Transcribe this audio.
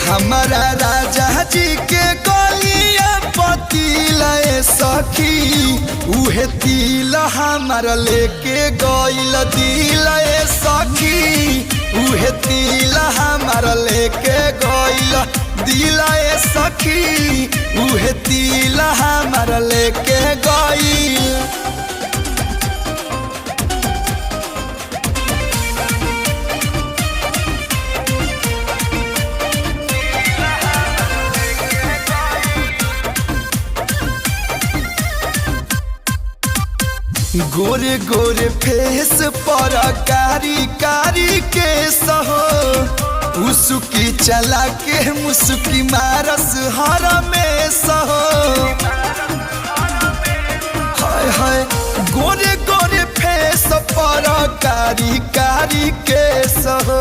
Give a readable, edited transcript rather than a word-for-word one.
हमारा राजा जी के गलिया पतिला सखी उहे तिल हमारा लेके गइल दिल सखी उहे तिल हमारा लेके गइल दिल सखी उहे तिल हमारा लेके गइल। गोरे गोरे फेस पर कारी कारी के सहो उसकी चला के मुस्की मारस हर में सहो हाय हाय गोरे गोरे फेस पर कारी कारी के सहो।